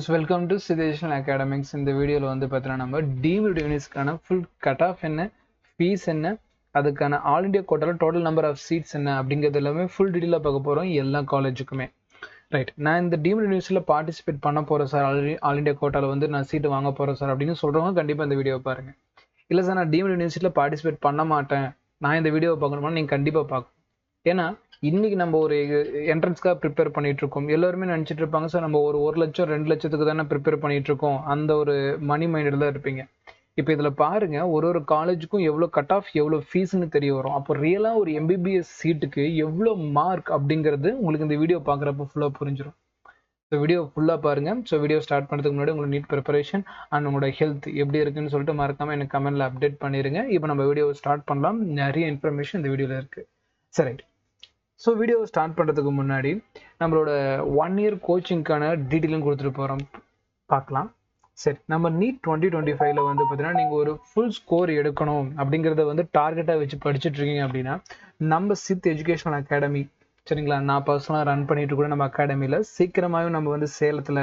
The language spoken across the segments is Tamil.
friends, welcome to Siddhesh Academics. இந்த வீடியோல வந்து பார்த்தீங்கன்னா நம்ம டீம்டு யூனிட்ஸ்க்கான ஃபுல் கட் ஆஃப் என்ன, ஃபீஸ் என்ன, அதுக்கான ஆல் இண்டியா கோட்டால டோட்டல் நம்பர் ஆஃப் சீட்ஸ் என்ன அப்படிங்கிறது எல்லாமே ஃபுல் டீட்டெயிலாக பார்க்க போகிறோம் எல்லா காலேஜுக்குமே. ரைட், நான் இந்த டீம்டு யூனிவர்சிட்டியில் பார்ட்டிசிபேட் பண்ண போகிறேன் சார், ஆல் இண்டியா கோட்டால வந்து நான் சீட்டு வாங்க போகிறேன் சார் அப்படின்னு சொல்கிறவங்க கண்டிப்பாக இந்த வீடியோவை பாருங்கள். இல்லை சார், நான் டீம்டு யூனிவர்சிட்டியில் பார்ட்டிசிபேட் பண்ண மாட்டேன், நான் இந்த வீடியோவை பார்க்கணுமா, நீங்கள் கண்டிப்பாக பார்க்கணும். ஏன்னா இன்னைக்கு நம்ம ஒரு என்ட்ரன்ஸ்க்காக ப்ரிப்பேர் பண்ணிட்டு இருக்கோம். எல்லாருமே நினச்சிட்டு இருப்பாங்க சார் நம்ம ஒரு லட்சம் 2 லட்சத்துக்கு தானே ப்ரிப்பேர் பண்ணிட்டு இருக்கோம், அந்த ஒரு மணி மைண்டில் தான் இருப்பீங்க. இப்போ இதில் பாருங்க, ஒரு காலேஜுக்கும் எவ்வளோ கட் ஆஃப் எவ்வளோ ஃபீஸ்ன்னு தெரிய வரும். அப்போ ரியலாக ஒரு எம்பிபிஎஸ் சீட்டுக்கு எவ்வளோ மார்க் அப்படிங்கிறது உங்களுக்கு இந்த வீடியோ பார்க்குறப்ப ஃபுல்லாக புரிஞ்சிடும். ஸோ வீடியோ ஃபுல்லாக பாருங்கள். ஸோ வீடியோ ஸ்டார்ட் பண்ணுறதுக்கு முன்னாடி உங்களோட நீட் ப்ரிப்பரேஷன் அண்ட் உங்களோட ஹெல்த் எப்படி இருக்குன்னு சொல்லிட்டு மறக்காமல் எனக்கு கமெண்ட்டில் அப்டேட் பண்ணிடுங்க. இப்போ நம்ம வீடியோவை ஸ்டார்ட் பண்ணலாம். நிறைய இன்ஃபர்மேஷன் இந்த வீடியோவில் இருக்குது. சரி, ஸோ வீடியோவை ஸ்டார்ட் பண்ணுறதுக்கு முன்னாடி நம்மளோட 1 இயர் கோச்சிங்க்கான டீட்டெயிலும் கொடுத்துட்டு போகிறோம், பார்க்கலாம். சரி, நம்ம நீட் 2025 வந்து பார்த்தீங்கன்னா நீங்கள் ஒரு ஃபுல் ஸ்கோர் எடுக்கணும் அப்படிங்கிறத வந்து டார்கெட்டாக வச்சு படிச்சுட்டு இருக்கீங்க அப்படின்னா நம்ம சித் எஜுகேஷனல் அகாடமி, சரிங்களா, நான் பர்சனலாக ரன் பண்ணிட்டு கூட நம்ம அகாடமியில் சீக்கிரமாகவே நம்ம வந்து சேலத்தில்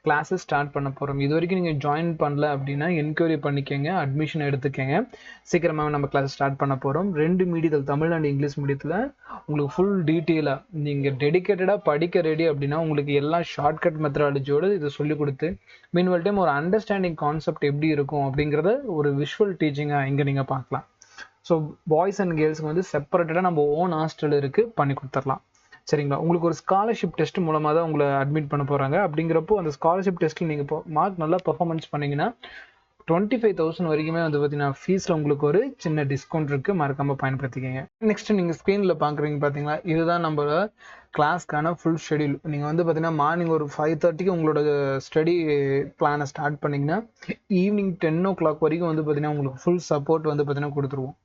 கிளாஸஸ் ஸ்டார்ட் பண்ண போகிறோம். இது வரைக்கும் நீங்கள் ஜாயின் பண்ணல அப்படின்னா என்கொயரி பண்ணிக்கோங்க, அட்மிஷன் எடுத்துக்கோங்க. சீக்கிரமாகவே நம்ம கிளாஸ் ஸ்டார்ட் பண்ண போகிறோம். 2 மீடியத்தில், தமிழ் அண்ட் இங்கிலீஷ் மீடியத்தில் உங்களுக்கு ஃபுல் டீட்டெயிலாக நீங்கள் டெடிக்கேட்டடாக படிக்க ரெடி அப்படின்னா உங்களுக்கு எல்லா ஷார்ட்கட் மெத்தடாலஜியோடு இதை சொல்லிக் கொடுத்து மீன்வெல் டைம் ஒரு அண்டர்ஸ்டாண்டிங் கான்செப்ட் எப்படி இருக்கும் அப்படிங்கிறத ஒரு விஷுவல் டீச்சிங்காக இங்கே நீங்கள் பார்க்கலாம். ஸோ பாய்ஸ் அண்ட் கேர்ள்ஸுக்கு வந்து செப்பரேட்டடாக நம்ம ஓன் ஹாஸ்டல் இருக்குது, பண்ணி கொடுத்துடலாம். சரிங்களா, உங்களுக்கு ஒரு ஸ்காலர்ஷிப் டெஸ்ட் மூலமாக தான் உங்களை அட்மிட் பண்ண போகிறாங்க. அப்படிங்கிறப்போ அந்த ஸ்காலர்ஷிப் டெஸ்ட்டில் நீங்கள் இப்போ மார்க் நல்லா பெர்ஃபார்மன்ஸ் பண்ணிங்கன்னா 25,000 வரைக்குமே வந்து பார்த்தீங்கன்னா ஃபீஸில் உங்களுக்கு ஒரு சின்ன டிஸ்கவுண்ட் இருக்குது, மறக்காமல் பயன்படுத்திக்கங்க. நெக்ஸ்ட் நீங்கள் ஸ்க்ரீனில் பார்க்குறீங்க பார்த்தீங்களா, இதுதான் நம்ம கிளாஸ்க்கான ஃபுல் ஷெடியூல். நீங்கள் வந்து பார்த்தீங்கன்னா மார்னிங் ஒரு 5:30க்கு உங்களோட ஸ்டடி பிளானை ஸ்டார்ட் பண்ணிங்கன்னா ஈவினிங் 10 o'clock வரைக்கும் வந்து பார்த்தீங்கன்னா உங்களுக்கு ஃபுல் சப்போர்ட் வந்து பார்த்தீங்கன்னா கொடுத்துருவோம்.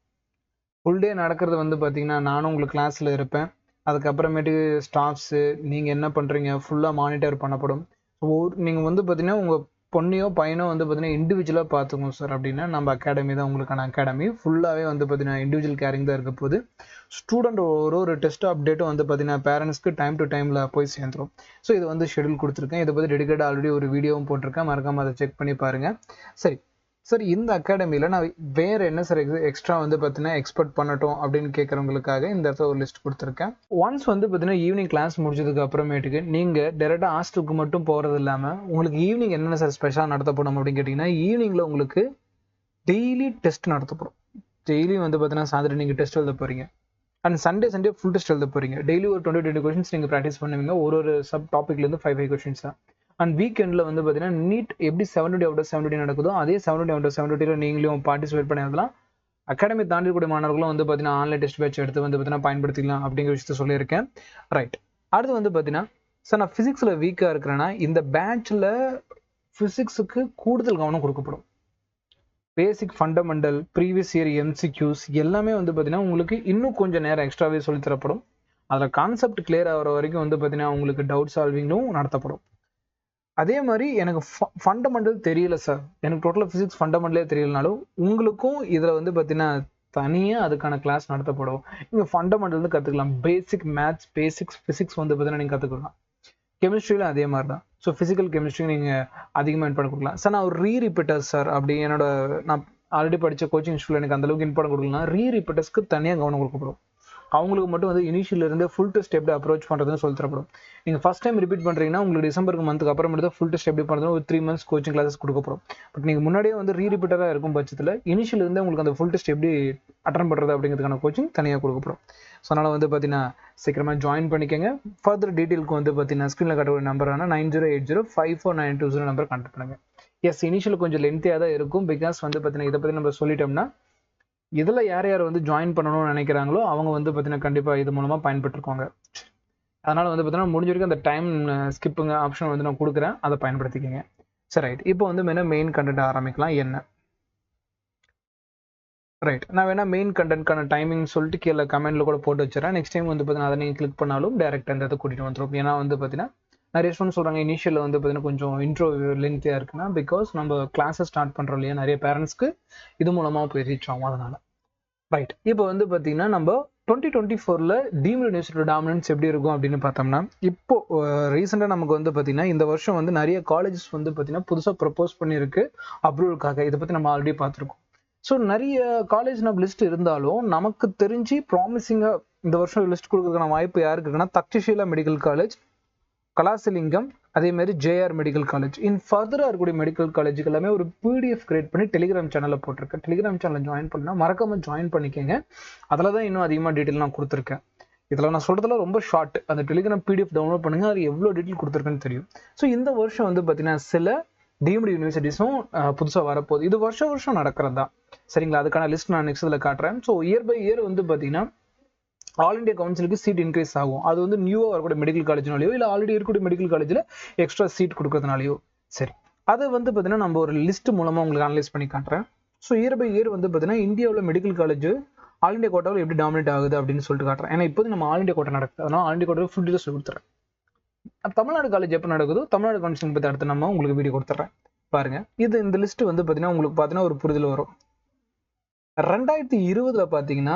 ஃபுல் டே நடக்கிறது வந்து பார்த்தீங்கன்னா நானும் உங்களுக்கு கிளாஸில் இருப்பேன். அதுக்கப்புறமேட்டு ஸ்டாஃப்ஸு நீங்கள் என்ன பண்ணுறீங்க ஃபுல்லாக மானிட்டர் பண்ணப்படும். நீங்கள் வந்து பார்த்தீங்கன்னா உங்கள் பொண்ணையோ பையனோ வந்து பார்த்தீங்கன்னா இண்டிவிஜுவலாக பார்த்துக்கணும் சார் அப்படின்னா நம்ம அகாடமி தான் உங்களுக்கான அகாடமி. ஃபுல்லாகவே வந்து பார்த்தீங்கன்னா இண்டிவிஜுவல் கேரிங் தான் இருக்க போது. ஸ்டூடெண்ட் ஒரு டெஸ்ட் அப்டேட்டும் வந்து பார்த்தீங்கன்னா பேரண்ட்ஸ்க்கு டைம் டு டைமில் போய் சேர்ந்துடும். ஸோ இது வந்து ஷெடியூல் கொடுத்துருக்கேன். இதை பற்றி டெடிக்கேட் ஆல்ரெடி ஒரு வீடியோவும் போட்டிருக்கேன், மறக்காமல் அதை செக் பண்ணி பாருங்கள். சரி சார், இந்த அகாடமியில் நான் வேறு என்ன சார் எக்ஸ்ட்ரா வந்து பார்த்தீங்கன்னா எக்ஸ்பெக்ட் பண்ணட்டும் அப்படின்னு கேட்குறவங்களுக்காக இந்த இடத்துல ஒரு லிஸ்ட் கொடுத்துருக்கேன். ஒன்ஸ் வந்து பார்த்தீங்கன்னா ஈவினிங் கிளாஸ் முடிச்சதுக்கு அப்புறமேட்டுக்கு நீங்கள் டேரெக்டாக ஹாஸ்டலுக்கு மட்டும் போகிறது இல்லாமல் உங்களுக்கு ஈவினிங் என்னென்ன சார் ஸ்பெஷலாக நடத்தப்படும் அப்படின்னு கேட்டிங்கன்னா ஈவினிங்கில் உங்களுக்கு டெய்லி டெஸ்ட் நடத்தப்படும். டெய்லி வந்து பார்த்தீங்கன்னா சாயந்தரம் நீங்கள் டெஸ்ட் எழுத போகிறீங்க அண்ட் சண்டே ஃபுல் டெஸ்ட் எழுத போகிறீங்க. டெய்லி ஒரு 20 கொஷின்ஸ் நீங்கள் ப்ராக்டிஸ் பண்ணுவீங்க. ஒரு சப் டாப்பிக்லேருந்து 5 கொஷின்ஸ் தான். அண்ட் வீக்கெண்டில் வந்து பார்த்தீங்கன்னா நீட் எப்படி 70 out of 70 நடக்குதோ அதே 70 out of 70 நீங்களும் பார்ட்டிசிபேட் பண்ணிடலாம். அகாடமி தாண்டி கூடிய மாணவர்களும் வந்து பார்த்தீங்கன்னா ஆன்லைன் டெஸ்ட் பேட்ச் எடுத்து வந்து பார்த்தீங்கன்னா பயன்படுத்திக்கலாம் அப்படிங்கிற விஷயத்த சொல்லியிருக்கேன். ரைட், அடுத்து வந்து பார்த்தீங்கன்னா சார் நான் ஃபிசிக்ஸில் வீக்காக இருக்கிறேன்னா இந்த பேட்சில் ஃபிசிக்ஸுக்கு கூடுதல் கவனம் கொடுக்கப்படும். பேசிக் ஃபண்டமெண்டல் ப்ரீவியஸ் இயர் எம்சிக்யூஸ் எல்லாமே வந்து பார்த்தீங்கன்னா உங்களுக்கு இன்னும் கொஞ்சம் நேரம் எக்ஸ்ட்ராவே சொல்லித்தரப்படும். அதில் கான்செப்ட் கிளியர் ஆகிற வரைக்கும் வந்து பார்த்தீங்கன்னா உங்களுக்கு டவுட் சால்விங்கும் நடத்தப்படும். அதே மாதிரி எனக்கு ஃபண்டமெண்டல் தெரியல சார், எனக்கு டோட்டலாக ஃபிசிக்ஸ் ஃபண்டமெண்டலே தெரியலனாலும் உங்களுக்கும் இதில் வந்து பார்த்தீங்கன்னா தனியாக அதுக்கான கிளாஸ் நடத்தப்படும். நீங்கள் ஃபண்டமெண்டல் வந்து கற்றுக்கலாம். பேசிக் மேத்ஸ், பேசிக்ஸ் ஃபிசிக்ஸ் வந்து பார்த்தீங்கன்னா நீங்கள் கற்றுக்கலாம். கெமிஸ்ட்ரியில் அதே மாதிரி தான். ஸோ ஃபிசிக்கல் கெமிஸ்ட்ரி நீங்கள் அதிகமாக இம்பார்ட்டன் கொடுக்கலாம். சார் நான் ஒரு ரீரிப்பீட்டர் சார் அப்படி நான் ஆல்ரெடி படித்த கோச்சிங் இன்ஸ்டியூட்டில் எனக்கு அந்தளவுக்கு இம்பார்ட்டன் கொடுக்கலாம். ரீரிப்பீட்டர்ஸ்க்கு தனியாக கவனம் கொடுக்கப்படும். அவங்களுக்கு மட்டும் வந்து இனிஷியலிருந்து ஃபுல் டெஸ்ட் எப்படி அப்ரோச் பண்ணுறதுன்னு சொல்லி தரப்படும். நீங்கள் ஃபஸ்ட் டைம் ரிப்பீட் பண்ணுறீங்கன்னா உங்களுக்கு டிசம்பருக்கு மந்த்துக்கு அப்புறமேட்டு தான் ஃபுல் டெஸ்ட் எப்படி பண்ணுறதுன்னு ஒரு 3 months கோச்சிங் கிளாஸஸ் கொடுக்கப்படும். பட் நீங்கள் முன்னாடியே வந்து ரீரிப்பீட்டராக இருக்கும் பட்சத்தில் இனிஷியலிருந்து உங்களுக்கு அந்த ஃபுல் டெஸ்ட் எப்படி அட்டன் பண்ணுறது அப்படிங்கிறதுக்கான கோச்சிங் தனியாக கொடுக்கப்படும். ஸோ அதனால் வந்து பார்த்தீங்கன்னா சீக்கிரமாக ஜாயின் பண்ணிக்கோங்க. ஃபர்தர் டீட்டெயிலுக்கு வந்து பார்த்தீங்கன்னா ஸ்க்ரீனில் காட்டக்கூடிய நம்பரான 9080549920 நம்பர் கான்டாக்ட் பண்ணுங்கள். எஸ், இனிஷியல் கொஞ்சம் லென்த்தியாக தான் இருக்கும். பிகாஸ் வந்து பார்த்தீங்கன்னா இதை பற்றி நம்ம சொல்லிட்டோம்னா இதில் யார் வந்து ஜாயின் பண்ணணும்னு நினைக்கிறாங்களோ அவங்க வந்து பார்த்தீங்கன்னா கண்டிப்பாக இது மூலமாக பயன்பட்டுருக்காங்க. அதனால் வந்து பார்த்தீங்கன்னா முடிஞ்ச வரைக்கும் அந்த டைம் ஸ்கிப்புங்க ஆப்ஷன் வந்து நான் கொடுக்குறேன், அதை பயன்படுத்திக்கோங்க. சரி, ரைட், இப்போ வந்து மெயின் கண்டென்ட் ஆரம்பிக்கலாம். என்ன ரைட், நான் மெயின் கண்டென்ட்கான டைமிங் சொல்லிட்டு கீழே கமெண்ட்டில் கூட போட்டு வச்சுறேன். நெக்ஸ்ட் டைம் வந்து பார்த்தீங்கன்னா அதை நீங்கள் கிளிக் பண்ணாலும் டேரெக்டாக அந்த இடத்த கூட்டிகிட்டு வந்துடும். ஏன்னா வந்து பார்த்தீங்கன்னா நிறைய ஸ்டூடெண்ட்ஸ் சொல்கிறாங்க இனிஷியலில் வந்து பார்த்தீங்கன்னா கொஞ்சம் இன்ட்ரோ லென்த்தியாக இருக்குன்னா பிகாஸ் நம்ம கிளாஸை ஸ்டார்ட் பண்ணுறோம் இல்லையா, நிறைய பேரண்ட்ஸ்க்கு இது மூலமாக போய் ரீச் ஆகும். அதனால் ரைட், இப்போ வந்து பார்த்தீங்கன்னா நம்ம 2024ல டீம்டு யூனிவர்சிட்டி டாமினன்ஸ் எப்படி இருக்கும் அப்படின்னு பார்த்தோம்னா, இப்போ ரீசெண்டாக நமக்கு வந்து பார்த்தீங்கன்னா இந்த வருஷம் வந்து நிறைய காலேஜஸ் வந்து பார்த்தீங்கன்னா புதுசாக ப்ரப்போஸ் பண்ணியிருக்கு அப்ரூவலுக்காக. இதை பற்றி நம்ம ஆல்ரெடி பார்த்துருக்கோம். ஸோ நிறைய காலேஜ் நம்ம லிஸ்ட் இருந்தாலும் நமக்கு தெரிஞ்சு ப்ராமிசிங்காக இந்த வருஷம் லிஸ்ட் கொடுக்கறதுக்கான வாய்ப்பு யாருக்கு இருக்குன்னா, தக்ஷஷீலா மெடிக்கல் காலேஜ், கலாசிலிங்கம், அதே மாதிரி ஜேஆர் மெடிக்கல் காலேஜ். ஃபர்தராக இருக்கக்கூடிய மெடிக்கல் காலேஜுக்கு எல்லாமே ஒரு பிடிஎஃப் கிரியேட் பண்ணி டெலிகிராம் சேனலில் போட்டிருக்கேன். டெலிகிராம் சேனலில் ஜாயின் பண்ணால் மறக்காம ஜாயின் பண்ணிக்கோங்க. அதில் தான் இன்னும் அதிகமாக டீட்டெயில் நான் கொடுத்துருக்கேன். இதில் நான் சொல்கிறதுல ரொம்ப ஷார்ட். அந்த டெலிகிராம் பிடிஎஃப் டவுன்லோட் பண்ணுங்க, அது எவ்வளோ டீட்டெயில் கொடுத்துருக்குன்னு தெரியும். ஸோ இந்த வருஷம் வந்து பார்த்தீங்கன்னா சில டீம்டு யூனிவர்சிட்டிஸும் புதுசாக வரப்போகுது. இது வருஷம் நடக்கிறது தான், சரிங்களா? அதுக்கான லிஸ்ட் நான் நெக்ஸ்ட் இதில் காட்டுறேன். ஸோ இயர் பை இயர் வந்து பார்த்தீங்கன்னா ஆல் இண்டியா கவுன்சிலுக்கு சீட் இன்க்ரீஸ் ஆகும். அது வந்து நியூவாக வரக்கூடிய மெடிக்கல் காலேஜ்னாலையோ இல்லை ஆல்ரெடி இருக்கக்கூடிய மெடிக்கல் காலேஜில் எக்ஸ்ட்ரா சீட் கொடுக்கறதுனாலையோ சரி. அதை வந்து பார்த்தீங்கன்னா நம்ம ஒரு லிஸ்ட் மூலமாக உங்களுக்கு அனலைஸ் பண்ணி காட்டுறேன். ஸோ இயர் பை இயர் வந்து பார்த்தீங்கன்னா இந்தியாவில் மெடிக்கல் காலேஜ் ஆல் இண்டியா கோட்டாவில் எப்படி டாமினேட் ஆகுது அப்படின்னு சொல்லிட்டு காட்டுறேன். ஏன்னா இப்போது நம்ம ஆல் இண்டியா கோட்டா நடக்குது, அதனால் ஆல் இண்டியா கோட்டாவில் ஃபுல் டீட்டெயில்ஸ் கொடுத்துறேன். தமிழ்நாடு காலேஜ் எப்போ நடக்குதோ தமிழ்நாடு கவுன்சிலிங் பற்றி அடுத்து நம்ம உங்களுக்கு வீடியோ கொடுத்துட்றேன் பாருங்க. இந்த லிஸ்ட் வந்து பார்த்தீங்கன்னா உங்களுக்கு பார்த்தீங்கன்னா ஒரு புரிதல் வரும். 2020 பார்த்தீங்கன்னா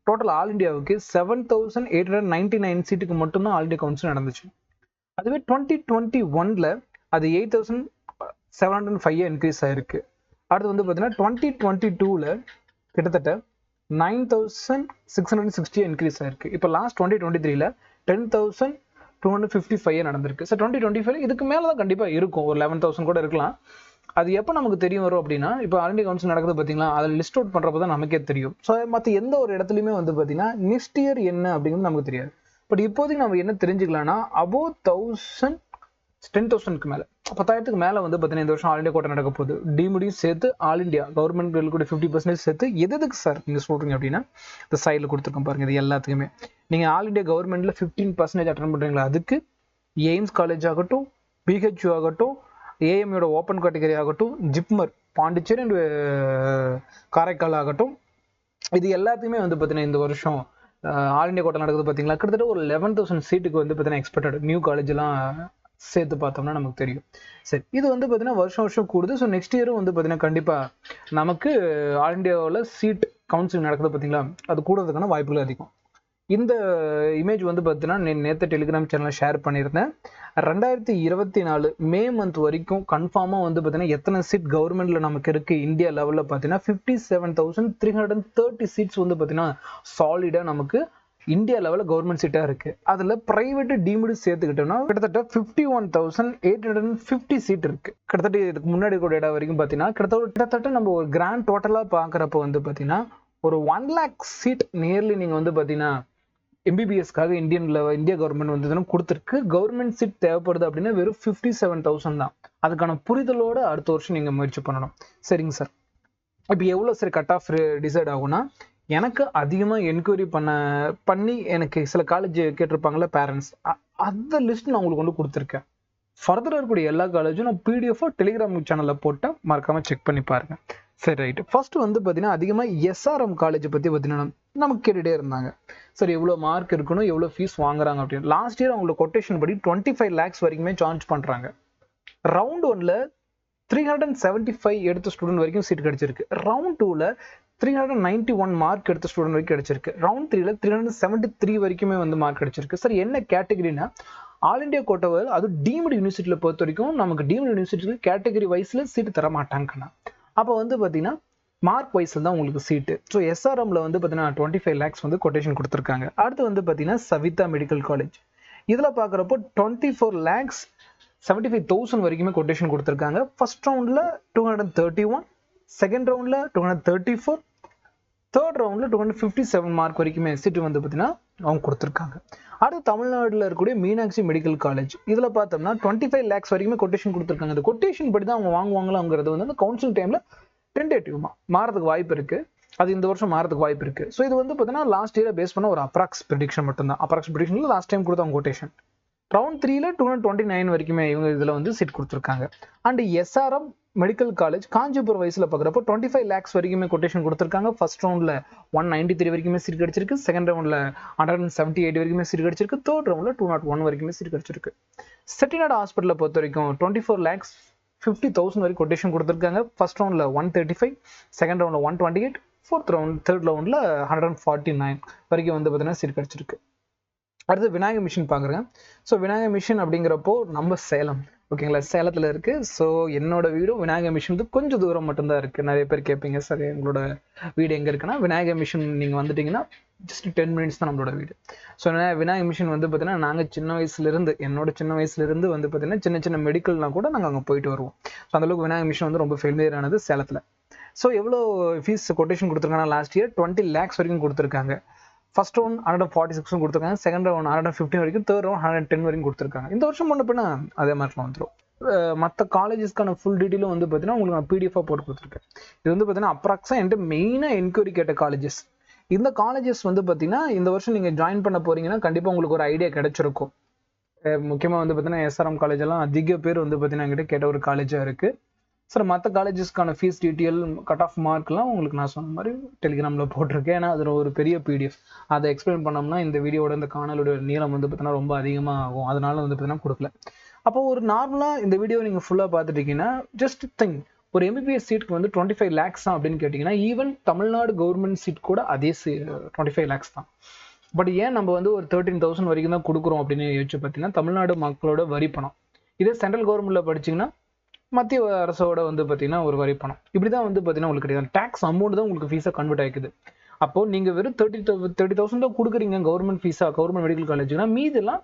டோட்டல் ஆல் இண்டியாவுக்கு 7,899 சீட்டுக்கு மட்டும்தான் ஆல் இண்டியா கவுன்சில் நடந்துச்சு. அதுவே 2021ல அது 8,705 இன்க்ரீஸ் ஆயிருக்கு. அடுத்து வந்து பார்த்தீங்கன்னா 2022ல கிட்டத்தட்ட 9,660 இன்க்ரீஸ் ஆயிருக்கு. இப்போ லாஸ்ட் 2023ல 10,255 நடந்திருக்கு. ஸோ 2025 இதுக்கு மேலே தான் கண்டிப்பாக இருக்கும், ஒரு 11,000 கூட இருக்கலாம். அது எப்போ நமக்கு தெரிய வரும் அப்படின்னா, இப்போ ஆல் இண்டியா கவுன்சில் நடக்குது பார்த்தீங்களா, அதில் லிஸ்ட் அவுட் பண்ணுறப்ப தான் நமக்கே தெரியும். ஸோ மற்ற எந்த ஒரு இடத்துலையுமே வந்து பார்த்தீங்கன்னா நெக்ஸ்ட் இயர் என்ன அப்படிங்கிறது நமக்கு தெரியாது. பட் இப்போதைக்கு நம்ம என்ன தெரிஞ்சுக்கலாம்னா, அபோவ் 10,000க்கு மேலே 10,000க்கு மேலே வந்து பார்த்தீங்கன்னா இந்த வருஷம் ஆல் இண்டியா கோட்டா நடக்க போகுது. டிமுடியும் சேர்த்து ஆல் இண்டியா கவர்மெண்ட் கூட 50% சேர்த்து எதுக்கு சார் நீங்கள் சொல்கிறீங்க அப்படின்னா, இந்த சைடில் கொடுத்துருக்கோம் பாருங்க. இது எல்லாத்துக்குமே நீங்கள் ஆல் இண்டியா கவர்மெண்ட்டில் 15% அட்டன் பண்ணுறீங்களா, அதுக்கு எய்ம்ஸ் காலேஜ் ஆகட்டும், பிஹெச்யூ ஆகட்டும், ஏஎம்யோட ஓப்பன் கேட்டகரி ஆகட்டும், ஜிப்மர் பாண்டிச்சேரி அண்ட் காரைக்கால் ஆகட்டும், இது எல்லாத்தையுமே வந்து பார்த்தீங்கன்னா இந்த வருஷம் ஆல் இண்டியா கோட்டா நடக்குது பார்த்தீங்களா, கிட்டத்தட்ட ஒரு 11,000 சீட்டுக்கு வந்து பார்த்தீங்கன்னா எக்ஸ்பெக்டட் நியூ காலேஜ்லாம் சேர்த்து பார்த்தோம்னா நமக்கு தெரியும். சரி, இது வந்து பார்த்தீங்கன்னா வருஷம் கூடுது. ஸோ நெக்ஸ்ட் இயரும் வந்து பார்த்தீங்கன்னா கண்டிப்பாக நமக்கு ஆல் இண்டியாவில் சீட் கவுன்சிலிங் நடக்குது பார்த்தீங்களா, அது கூடுறதுக்கான வாய்ப்புகள் அதிகம். இந்த இமேஜ் வந்து பார்த்தீங்கன்னா நேற்று டெலிகிராம் சேனலில் ஷேர் பண்ணியிருந்தேன். 2024 மே மந்த் வரைக்கும் கன்ஃபார்மாக வந்து பார்த்தீங்கன்னா எத்தனை சீட் கவர்மெண்ட்டில் நமக்கு இருக்குது இந்தியா லெவலில் பார்த்தீங்கன்னா 57,330 சீட்ஸ் வந்து பார்த்தீங்கன்னா சாலிடாக நமக்கு இந்தியா லெவலில் கவர்மெண்ட் சீட்டாக இருக்குது. அதில் ப்ரைவேட்டு டீம்டு சேர்த்துக்கிட்டோம்னா கிட்டத்தட்ட 51,850 சீட் இருக்குது. கிட்டத்தட்ட இதுக்கு முன்னாடி கூட இடம் வரைக்கும் பார்த்தீங்கன்னா கிட்டத்தட்ட நம்ம ஒரு கிராண்ட் டோட்டலாக பார்க்குறப்ப வந்து பார்த்தீங்கன்னா ஒரு 1 lakh சீட் நியர்லி நீங்கள் வந்து பார்த்தீங்கன்னா எம்பிபிஎஸ்க்காக இந்தியா கவர்மெண்ட் வந்து கொடுத்துருக்கு. கவர்மெண்ட் சீட் தேவைப்படுது அப்படின்னா வெறும் 57,000 தான். அதுக்கான புரிதலோட அடுத்த வருஷம் நீங்கள் முயற்சி பண்ணணும். சரிங்க சார், இப்போ எவ்வளோ சரி கட் ஆஃப் டிசைட் ஆகும்னா, எனக்கு அதிகமாக என்கொயரி பண்ணி எனக்கு சில காலேஜ் கேட்டிருப்பாங்கல்ல பேரண்ட்ஸ், அந்த லிஸ்ட் நான் உங்களுக்கு வந்து கொடுத்துருக்கேன். ஃபர்தராக இருக்கக்கூடிய எல்லா காலேஜும் நான் பிடிஎஃப் டெலிகிராம் சேனலில் போட்டேன், மறக்காமல் செக் பண்ணி பாருங்க. சரி, ரைட்டு. ஃபர்ஸ்ட் வந்து பார்த்தீங்கன்னா அதிகமாக எஸ்ஆர்எம் காலேஜை பற்றி பார்த்தீங்கன்னா நமக்கு கேட்டுகிட்டே இருந்தாங்க. சரி, எவ்வளோ மார்க் இருக்கணும், எவ்வளோ ஃபீஸ் வாங்குறாங்க அப்படின்னு. லாஸ்ட் இயர் அவங்களோட கொட்டேஷன் படி 25 lakhs வரைக்குமே சார்ஜ் பண்ணுறாங்க. ரவுண்ட் 1ல 375 எடுத்த ஸ்டூடெண்ட் வரைக்கும் சீட் கிடைச்சிருக்கு. ரவுண்ட் 2ல 391 மார்க் எடுத்த ஸ்டூடெண்ட் வரைக்கும் கிடைச்சிருக்கு. ரவுண்ட் 3ல 373 வரைக்குமே வந்து மார்க் கிடைச்சிருக்கு. சரி, என்ன கேட்டகரினா ஆல் இண்டியா கோட்டாவில் அது டீம்டு யூனிவர்சிட்டியில் பொறுத்த வரைக்கும் நமக்கு டீம்டு யூனிவர்சிட்டியில் கேட்டகரி வைஸில் சீட்டு தர மாட்டாங்கண்ணா. அப்போ வந்து பார்த்தீங்கன்னா மார்க் வைஸில் தான் உங்களுக்கு சீட்டு. ஸோ எஸ்ஆர்எம்ல வந்து பார்த்தீங்கன்னா 25 lakhs வந்து கொட்டேஷன் கொடுத்துருக்காங்க. அடுத்து வந்து பார்த்தீங்கன்னா சவிதா மெடிக்கல் காலேஜ், இதில் பார்க்குறப்போ 24,75,000 வரைக்குமே கொட்டேஷன் கொடுத்துருக்காங்க. ஃபர்ஸ்ட் ரவுண்டில் 231, செகண்ட் ரவுண்டில் 234, தேர்ட் ரவுண்டில் 257 மார்க் வரைக்குமே சீட்டு வந்து பார்த்தீங்கன்னா அவங்க கொடுத்துருக்காங்க. அடுத்து தமிழ்நாட்டில் இருக்கக்கூடிய மீனாட்சி மெடிக்கல் காலேஜ், இதில் பார்த்தோம்னா 25 lakhs வரைக்குமே கொட்டேஷன் கொடுத்துருக்காங்க. இந்த கொட்டேஷன் படி தான் அவங்க வாங்குவாங்களாங்கிறது வந்து அந்த கவுன்சில் டைமில் டென்டேட்டிவ்மா மாறதுக்கு வாய்ப்பு இருக்குது. அது இந்த வருஷம் மாறதுக்கு வாய்ப்பு இருக்குது. ஸோ இது வந்து பார்த்தீங்கன்னா லாஸ்ட் இயரை பேஸ் பண்ண ஒரு அப்ராக்ஸ் ப்ரெடிக்ஷன் மட்டும்தான். அப்ராக்ஸ் ப்ரெடிக்ஷனில் லாஸ்ட் டைம் கொடுத்தவங்க கொட்டேஷன் ரவுண்ட் 3ல 229 வரைக்குமே இவங்க இதில் வந்து சீட் கொடுத்துருக்காங்க. And SRM medical college Kanchipuram வயசில் பார்க்குறப்போ 25 lakhs வரைக்குமே கொட்டேஷன் கொடுத்துருக்காங்க. ஃபர்ஸ்ட் ரவுண்டில் 193 வரைக்குமே சீட் கிடைச்சிருக்கு. செகண்ட் ரவுண்டில் 178 வரைக்குமே சீட் கிடைச்சிருக்கு. தேர்ட் ரவுண்டில் 201 வரைக்குமே சீட் கிடைச்சிருக்கு. செட்டிநாடு ஹாஸ்பிட்டலை பொறுத்த வரைக்கும் 24,50,000 வரைக்கும் கொட்டேஷன் கொடுத்துருக்காங்க. ஃபர்ஸ்ட் ரவுண்டில் 135, செகண்ட் ரவுண்டில் 128, ஃபோர்த் ரவுண்ட் தேர்ட் ரவுண்டில் 149 வரைக்கும் வந்து பார்த்தீங்கன்னா சீட் கிடச்சிருக்கு. அடுத்து விநாயகர் மிஷன் பார்க்குறேன். ஸோ விநாயகர் மிஷன் அப்படிங்கிறப்போ நம்ம சேலம், ஓகேங்களா, சேலத்தில் இருக்குது. ஸோ என்னோட வீடும் விநாயகர் மிஷன் வந்து கொஞ்சம் தூரம் மட்டும்தான் இருக்குது. நிறைய பேர் கேட்பீங்க சார் எங்களோட வீடு எங்கே இருக்குன்னா, விநாயகர் மிஷன் நீங்கள் வந்துட்டிங்கன்னா ஜஸ்ட் 10 minutes தான் நம்மளோட வீடு. ஸோ விநாயகர் மிஷன் வந்து பார்த்தீங்கன்னா நாங்கள் என்னோட சின்ன வயசுலேருந்து வந்து பார்த்தீங்கன்னா சின்ன சின்ன மெடிக்கல்லாம் கூட நாங்கள் அங்கே போயிட்டு வருவோம். ஸோ அந்தளவுக்கு விநாயகர் மிஷன் வந்து ரொம்ப ஃபெமிலியரானது சேலத்தில். ஸோ எவ்வளோ ஃபீஸ் கொட்டேஷன் கொடுத்துருக்காங்கன்னா லாஸ்ட் இயர் 20 lakhs வரைக்கும் கொடுத்துருக்காங்க. ஃபர்ஸ்ட் ரவுண்ட் 146 கொடுத்துருக்காங்க, செகண்ட் ரவுண்ட் 115 வரைக்கும், தேர்ட் ரவுண்ட் 110 வரைக்கும் கொடுத்துருக்காங்க. இந்த வருஷம் முன்ன பின்னா அதே மாதிரிலாம் வந்துடும். மற்ற காலேஜஸ்க்கான ஃபுல் டீட்டெயிலும் வந்து பார்த்தீங்கன்னா உங்களுக்கு நான் பிடிஎஃபாக போட்டு கொடுத்துருக்கேன். இது வந்து பார்த்தீங்கன்னா அப்ராக்ஸாக என்கிட்ட மெயினாக என்கொயரி கேட்ட காலேஜஸ். இந்த காலேஜஸ் வந்து பார்த்தீங்கன்னா இந்த வருஷம் நீங்கள் ஜாயின் பண்ண போறீங்கன்னா கண்டிப்பாக உங்களுக்கு ஒரு ஐடியா கிடைச்சிருக்கும். முக்கியமாக வந்து பார்த்தீங்கன்னா எஸ்ஆர்எம் காலேஜ் எல்லாம் அதிக பேர் வந்து பார்த்தீங்கன்னா என்கிட்ட கேட்ட ஒரு காலேஜாக இருக்குது. சார் மற்ற காலேஜஸ்க்கான ஃபீஸ் டீட்டெயில், கட் ஆஃப் மார்க்லாம் உங்களுக்கு நான் சொன்ன மாதிரி டெலிகிராமில் போட்டிருக்கேன். ஏன்னா அதில் ஒரு பெரிய பிடிஎஃப், அதை எக்ஸ்பிளைன் பண்ணோம்னா இந்த வீடியோட இந்த காணொலியோட நீளம் வந்து பார்த்தீங்கன்னா ரொம்ப அதிகமாக ஆகும். அதனால வந்து பார்த்தீங்கன்னா கொடுக்கல. அப்போ ஒரு நார்மலாக இந்த வீடியோ நீங்கள் ஃபுல்லாக பார்த்துட்டீங்கன்னா ஜஸ்ட் திங்க், ஒரு எம்பிபிஎஸ் சீட்டுக்கு வந்து 25 lakhs தான் அப்படின்னு கேட்டிங்கன்னா, ஈவன் தமிழ்நாடு கவர்மெண்ட் சீட் கூட அதே 25 lakhs தான். பட் ஏன் நம்ம வந்து ஒரு 13,000 வரைக்கும் தான் கொடுக்குறோம் அப்படின்னு யோசிச்சு பார்த்தீங்கன்னா, தமிழ்நாடு மக்களோட வரி பணம். இதே சென்ட்ரல் கவர்மெண்ட்டில் படிச்சிங்கன்னா மத்திய அரசோட வந்து பார்த்தீங்கன்னா ஒரு வரி பணம். இப்படி தான் வந்து பார்த்தீங்கன்னா உங்களுக்கு கிடையாது. டேக்ஸ் அமௌண்ட் தான் உங்களுக்கு ஃபீஸாக கன்வெர்ட் ஆகிக்குது. அப்போ நீங்கள் வெறும் 30,000 தான் கொடுக்குறீங்க கவர்மெண்ட் ஃபீஸாக, கவர்மெண்ட் மெடிக்கல் காலேஜ்னா மீதெல்லாம்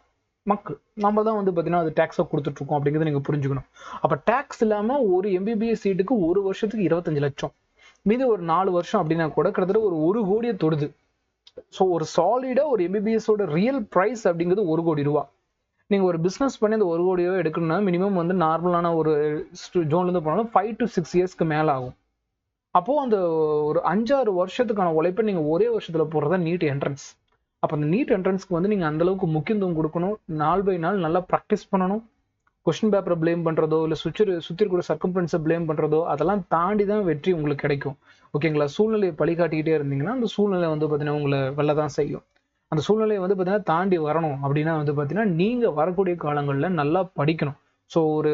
மக்கள் நம்ம தான் வந்து பார்த்தீங்கன்னா அது டேக்ஸாக கொடுத்துட்ருக்கோம் அப்படிங்கிறத நீங்கள் புரிஞ்சுக்கணும். அப்போ டேக்ஸ் இல்லாமல் ஒரு எம்பிபிஎஸ் சீட்டுக்கு ஒரு வருஷத்துக்கு 25 லட்சம், மீது ஒரு 4 வருஷம் அப்படின்னா கூட கிட்டத்தட்ட ஒரு 1 கோடியை தொடுது. ஸோ ஒரு சாலிடாக ஒரு எம்பிபிஎஸோட ரியல் ப்ரைஸ் அப்படிங்கிறது 1 கோடி ரூபா. நீங்கள் ஒரு பிஸ்னஸ் பண்ணி அந்த 1 கோடி ரூபா எடுக்கணும்னா மினிமம் வந்து நார்மலான ஒரு ஜோன்லேருந்து போனாலும் 5 to 6 இயர்ஸ்க்கு மேலே ஆகும். அப்போது அந்த ஒரு 5-6 வருஷத்துக்கான உழைப்பை நீங்கள் ஒரே வருஷத்தில் போடுறதா நீட் என்ட்ரன்ஸ். அப்போ அந்த நீட் என்ட்ரன்ஸ்க்கு வந்து நீங்கள் அந்தளவுக்கு முக்கியத்துவம் கொடுக்கணும். நாள் பை நாள் நல்லா ப்ராக்டிஸ் பண்ணணும். கொஸ்டின் பேப்பரை ப்ளேம் பண்ணுறதோ இல்லை சுற்றி கூட சர்க்கம்ஃபரன்ஸை ப்ளேம் பண்ணுறதோ அதெல்லாம் தாண்டி தான் வெற்றி உங்களுக்கு கிடைக்கும். ஓகேங்களா, சூழ்நிலையை பழிகாட்டிக்கிட்டே இருந்தீங்கன்னா அந்த சூழ்நிலை வந்து பார்த்தீங்கன்னா உங்களை வெல்ல தான் செய்யும். அந்த சூழ்நிலையை வந்து பார்த்தீங்கன்னா தாண்டி வரணும் அப்படின்னா வந்து பார்த்தீங்கன்னா நீங்கள் வரக்கூடிய காலங்களில் நல்லா படிக்கணும். ஸோ ஒரு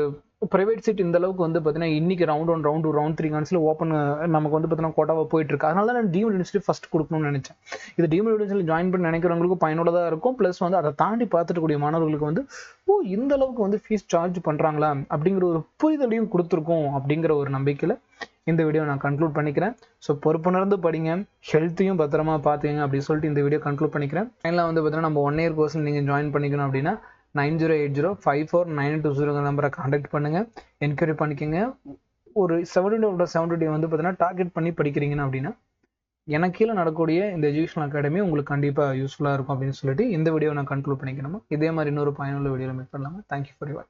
ப்ரைவேட் சீட் இந்த அளவுக்கு வந்து பார்த்தீங்கன்னா இன்னைக்கு ரவுண்ட் 1, ரவுண்ட் 2, ரவுண்ட் 3 கான்ஸில் ஓப்பன் நமக்கு வந்து பார்த்தீங்கன்னா கோட்டாவாக போயிட்டு இருக்கு. அதனால தான் நான் டீம்ட் யூனிவர்சிட்டி ஃபர்ஸ்ட் கொடுக்கணும்னு நினைச்சேன். இது டீம்ட் யூனிவர்சிட்டியில் ஜாயின் பண்ணி நினைக்கிறவங்களுக்கும் பயனுள்ளதாக இருக்கும். ப்ளஸ் வந்து அதை தாண்டி பார்த்துட்டு மாணவர்களுக்கு வந்து இந்த அளவுக்கு வந்து ஃபீஸ் சார்ஜ் பண்ணுறாங்களா அப்படிங்கிற ஒரு புரிதலையும் கொடுத்துருக்கோம் அப்படிங்கிற ஒரு நம்பிக்கையில் இந்த வீடியோ நான் கன்க்ளூட் பண்ணிக்கிறேன். ஸோ பொறுப்புணர்ந்து படிங்க, ஹெல்த்தையும் பத்திரமா பார்த்துங்க அப்படின்னு சொல்லிட்டு இந்த வீடியோ கன்க்ளூட் பண்ணிக்கிறேன். ஃபைனலாக வந்து பார்த்தீங்கன்னா நம்ம 1 year கோர்ஸ் நீங்கள் ஜாயின் பண்ணிக்கணும் அப்படின்னா 9080549220 நம்பரை கான்டாக்ட் பண்ணுங்கள், என்கொயரி பண்ணிக்கோங்க. ஒரு 70 வந்து பார்த்தீங்கன்னா டார்கெட் பண்ணி படிக்கிறீங்கன்னா அப்படின்னா எனக்கு கீழே நடக்கக்கூடிய இந்த எஜுகேஷன் அகாடமி உங்களுக்கு கண்டிப்பாக யூஸ்ஃபுல்லாக இருக்கும் அப்படின்னு சொல்லிட்டு இந்த வீடியோ நான் கன்க்ளூட் பண்ணிக்கணுமா. இதே மாதிரி இன்னொரு பயனுள்ள வீடியோவில் மீட் பண்ணலாமா. Thank you for you watch.